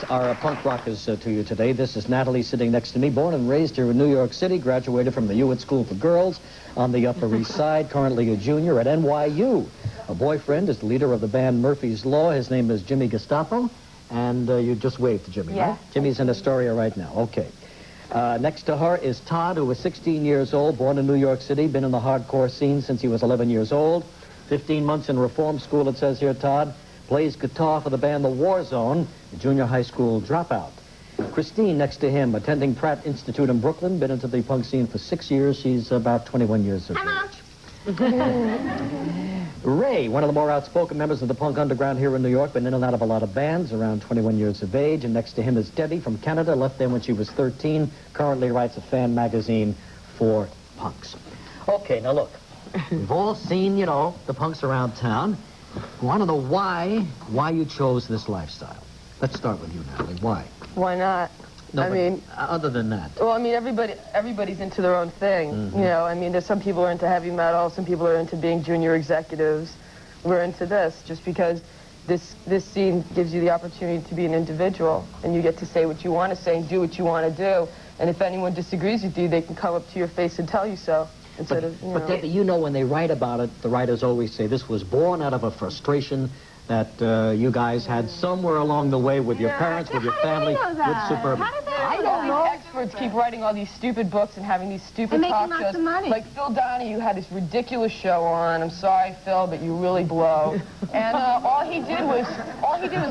introduce our punk rockers to you today. This is Natalie sitting next to me, born and raised here in New York City, graduated from the Hewitt School for Girls on the Upper East Side, currently a junior at NYU. Her boyfriend is the leader of the band Murphy's Law. His name is Jimmy Gestapo, and you just waved to Jimmy, right? Jimmy's in Astoria right now. Okay. Next to her is Todd, who is 16 years old, born in New York City, been in the hardcore scene since he was 11 years old. 15 months in reform school, it says here, Todd. Plays guitar for the band The War Zone, a junior high school dropout. Christine, next to him, attending Pratt Institute in Brooklyn, been into the punk scene for 6 years. She's about 21 years of age. Ray, one of the more outspoken members of the punk underground here in New York, been in and out of a lot of bands, around 21 years of age. And next to him is Debbie from Canada, left there when she was 13, currently writes a fan magazine for punks. Okay, now look, we've all seen, you know, the punks around town. I want to know why you chose this lifestyle. Let's start with you, Natalie. Why? Why not? No, I mean, other than that. Well, I mean, everybody's into their own thing. Mm-hmm. You know, I mean, there's some people are into heavy metal, some people are into being junior executives. We're into this just because this scene gives you the opportunity to be an individual, and you get to say what you want to say and do what you want to do. And if anyone disagrees with you, they can come up to your face and tell you so. But Debbie, you know, when they write about it, the writers always say this was born out of a frustration that you guys had somewhere along the way with your parents, with your family, with Suburban. I don't know. Experts keep writing all these stupid books and having these stupid talk shows. Like Phil Donahue had this ridiculous show on. I'm sorry, Phil, but you really blow. And all he did was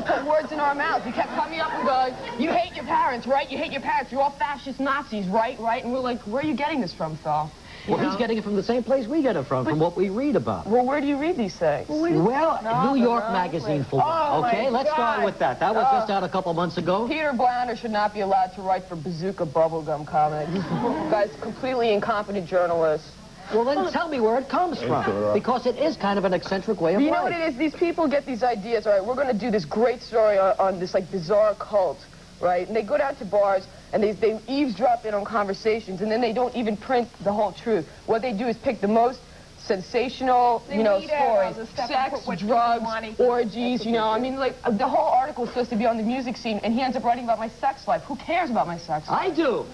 put words in our mouths. He kept coming up and going, "You hate your parents, right? You hate your parents. You're all fascist Nazis, right? Right?" And we're like, "Where are you getting this from, Phil?" Well, he's getting it from the same place we get it from what we read about. Well, where do you read these things? Well, New York Magazine for one. Okay, let's start with that. That was just out a couple months ago. Peter Blounder should not be allowed to write for Bazooka Bubblegum Comics. Guy's completely incompetent journalist. Well, then tell me where it comes from, because it is kind of an eccentric way of life. You know what it is? These people get these ideas. All right, we're going to do this great story on this, like, bizarre cult, right? And they go down to bars, and they eavesdrop in on conversations, and then they don't even print the whole truth. What they do is pick the most sensational, you know, stories. Sex, drugs, orgies, you know. I mean, like, the whole article is supposed to be on the music scene, and he ends up writing about my sex life. Who cares about my sex life? I do.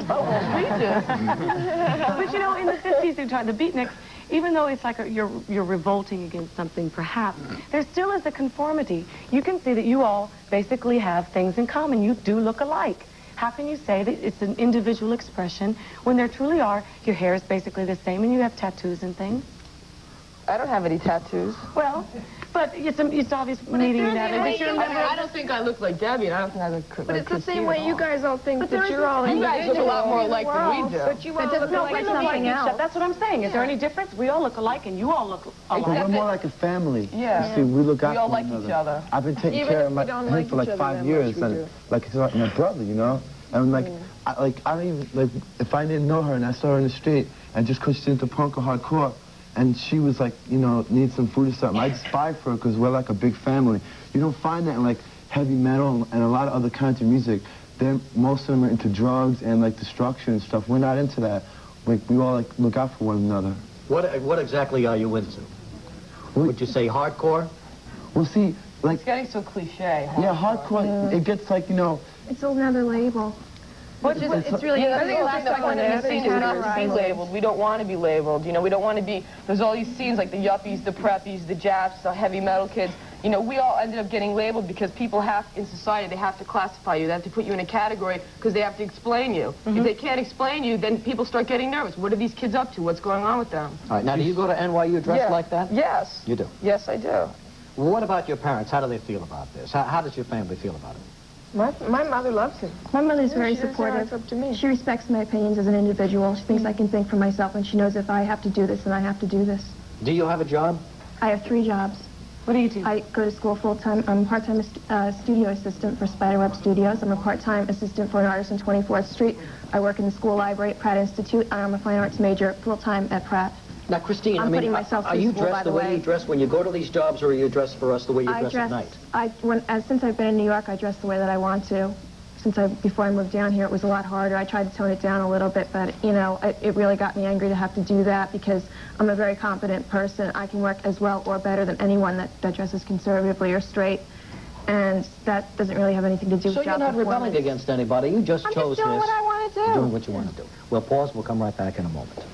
Oh, well, we do. But, you know, in the 50s, the beatniks, even though it's like you're revolting against something, perhaps, there still is a conformity. You can see that you all basically have things in common. You do look alike. How can you say that it's an individual expression when there truly are? Your hair is basically the same, and you have tattoos and things. I don't have any tattoos. Well, but it's obvious meeting that. I don't think I look like Debbie, and I don't think I look like But it's the same way you guys all think that you're all You guys look a lot more alike than we do. But you all look like something else. That's what I'm saying. Is there any difference? We all look alike, and you all look alike. We're more like a family. Yeah. You see, we look out We all for like one another. each other. I've been taking care of him for like 5 years, and like it's like my brother, you know. And like, I don't even like if I didn't know her and I saw her in the street, and just 'cause she's into punk or hardcore, and she was like, you know, need some food or something, I just buy for her because we're like a big family. You don't find that in like heavy metal and a lot of other kinds of music. Most of them are into drugs and like destruction and stuff. We're not into that. Like we all like look out for one another. What exactly are you into? Would you say hardcore? Well, see, like It's getting so cliche. yeah, hardcore. It gets like, you know. It's another label. It's really, I think it's just like the scene is not to be labeled. We don't want to be labeled. You know, we don't want to be, there's all these scenes like the yuppies, the preppies, the japs, the heavy metal kids. You know, we all ended up getting labeled because people have, in society, they have to classify you. They have to put you in a category because they have to explain you. If they can't explain you, then people start getting nervous. What are these kids up to? What's going on with them? All right, now do you go to NYU dressed like that? Yes. You do? Yes, I do. Well, what about your parents? How do they feel about this? How does your family feel about it? My mother loves him. My mother's very she doesn't supportive. it's up to me. She respects my opinions as an individual. She thinks I can think for myself, and she knows if I have to do this, then I have to do this. Do you have a job? I have 3 jobs. What do you do? I go to school full-time. I'm a part-time studio assistant for Spiderweb Studios. I'm a part-time assistant for an artist on 24th Street. I work in the school library at Pratt Institute, and I'm a fine arts major full-time at Pratt. Now, Christine, I'm putting myself are through you school, by dressed the the way you dress when you go to these jobs, or are you dressed for us the way you dress at night? Since I've been in New York, I dress the way that I want to. Before I moved down here, it was a lot harder. I tried to tone it down a little bit, but, you know, it really got me angry to have to do that because I'm a very competent person. I can work as well or better than anyone that dresses conservatively or straight. and that doesn't really have anything to do with So you're job not rebelling performance. against anybody. You just I'm chose just doing this. what I want to do. You're doing what you want to do. We'll pause. We'll come right back in a moment.